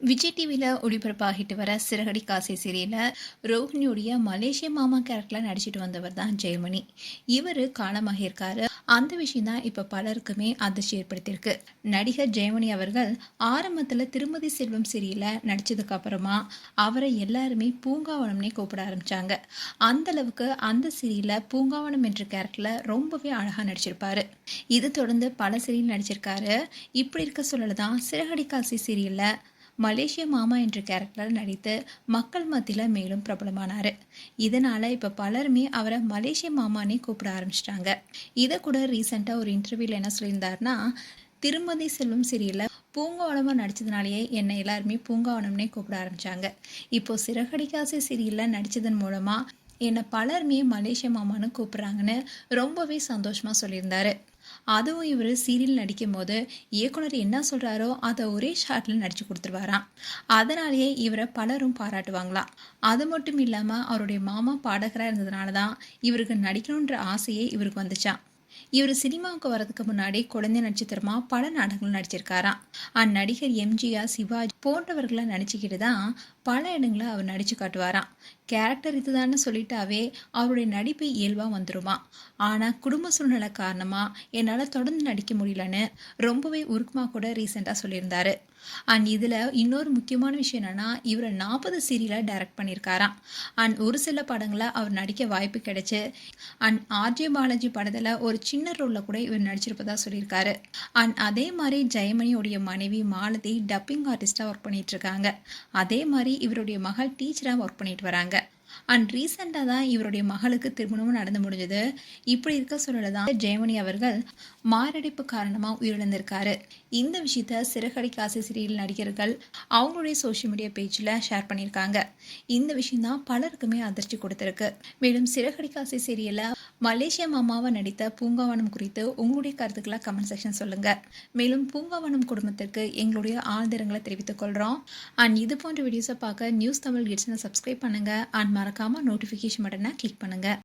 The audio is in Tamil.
விஜய் டிவியில் ஒளிபரப்பாகிட்டு வர சிறகடி காசை சீரியலில் ரோஹிணியுடைய மலேசிய மாமா கேரக்டரில் நடிச்சிட்டு வந்தவர் தான் ஜெயமணி. இவர் காலமாக இருக்காரு. அந்த விஷயம் தான் இப்போ பலருக்குமே அதிர்ச்சி ஏற்படுத்தியிருக்கு. நடிகர் ஜெயமணி அவர்கள் ஆரம்பத்தில் திருமதி செல்வம் சீரியலில் நடித்ததுக்கு அப்புறமா அவரை எல்லாருமே பூங்காவனம்னே கூப்பிட ஆரம்பித்தாங்க. அந்த அளவுக்கு அந்த சீரியலில் பூங்காவனம் என்ற கேரக்டரில் ரொம்பவே அழகாக நடிச்சிருப்பாரு. இது தொடர்ந்து பல சீரியல் நடிச்சிருக்காரு. இப்படி இருக்க சொல்லல தான் சிறகடி காசை சீரியலில் மலேசிய மாமா என்ற கேரக்டரில் நடித்து மக்கள் மத்தியில் மேலும் பிரபலமானார். இதனால் இப்போ பலருமே அவரை மலேசிய மாமானே கூப்பிட ஆரம்பிச்சிட்டாங்க. இதை கூட ரீசெண்டாக ஒரு இன்டர்வியூவில் என்ன சொல்லியிருந்தாருன்னா, திருமதி செல்வம் சீரியலில் பூங்காவனமாக நடித்ததுனாலேயே என்னை எல்லாருமே பூங்காவனம்னே கூப்பிட ஆரம்பித்தாங்க. இப்போது சிறகடி காசை சீரியலில் நடித்ததன் மூலமாக என்னை பலருமே மலேசிய மாமான்னு கூப்பிட்றாங்கன்னு ரொம்பவே சந்தோஷமாக சொல்லியிருந்தாரு. அதுவும் இவர் சீரியல் நடிக்கும் போது இயக்குனர் என்ன சொல்கிறாரோ அதை ஒரே ஷாட்டில் நடித்து கொடுத்துருவாராம். அதனாலேயே இவரை பலரும் பாராட்டுவாங்களாம். அது மட்டும் இல்லாமல் அவருடைய மாமா பாடகராக இருந்ததுனால தான் இவருக்கு நடிக்கணுன்ற ஆசையே இவருக்கு வந்துச்சான். இவர் சினிமாவுக்கு வரதுக்கு முன்னாடி குழந்தை நட்சத்திரமா பல நாடகங்கள் நடிச்சிருக்காராம். அந்நடிகர் எம்ஜிஆர், சிவாஜி போன்றவர்களை நடிச்சுக்கிட்டு தான் பல இடங்களை அவர் நடிச்சு காட்டுவாராம். கேரக்டர் இதுதான்னு சொல்லிட்டாவே அவருடைய நடிப்பு இயல்பாக வந்துருமா. ஆனால் குடும்ப சூழ்நிலை காரணமாக என்னால் தொடர்ந்து நடிக்க முடியலன்னு ரொம்பவே உருக்கமாக கூட ரீசெண்டாக சொல்லியிருந்தாரு. அண்ட் இதில் இன்னொரு முக்கியமான விஷயம் என்னென்னா, இவரை 40 சீரியலை டைரக்ட் பண்ணியிருக்காராம். அண்ட் ஒரு சில படங்களை அவர் நடிக்க வாய்ப்பு கிடைச்சு அண்ட் ஆர்ஜே பாலாஜி படத்தில் ஒரு சின்ன ரோலில் கூட இவர் நடிச்சிருப்பதா சொல்லியிருக்காரு. அண்ட் அதே மாதிரி ஜெயமணியோடைய மனைவி மாலதி டப்பிங் ஆர்டிஸ்டாக ஒர்க் பண்ணிட்டு இருக்காங்க. அதே மாதிரி இவருடைய மகள் டீச்சராக ஒர்க் பண்ணிட்டு வராங்க. அண்ட் ரீசெண்டாக தான் இவருடைய மகளுக்கு திருமணமும் நடந்து முடிஞ்சது. இப்படி இருக்க சூழல தான் ஜெயமணி அவர்கள் மாரடைப்பு காரணமாக உயிரிழந்திருக்காரு. இந்த விஷயத்த சிறகடி காசை சீரியல் நடிகர்கள் அவங்களுடைய சோஷியல் மீடியா பேஜில் ஷேர் பண்ணியிருக்காங்க. இந்த விஷயம் தான் பலருக்குமே அதிர்ச்சி கொடுத்துருக்கு. மேலும் சிறகடி காசை சீரியலில் மலேசிய மாமாவை நடித்த பூங்காவனம் குறித்து உங்களுடைய கருத்துக்களை கமெண்ட் செக்ஷன் சொல்லுங்கள். மேலும் பூங்காவனம் குடும்பத்திற்கு எங்களுடைய ஆதரங்களை தெரிவித்துக் கொள்கிறோம். அண்ட் இது போன்ற வீடியோஸை பார்க்க நியூஸ் தமிழ் கிட்ஸ்னை சப்ஸ்கிரைப் பண்ணுங்கள். அண்ட் மறக்காமல் நோட்டிஃபிகேஷன் பட்டனை கிளிக் பண்ணுங்கள்.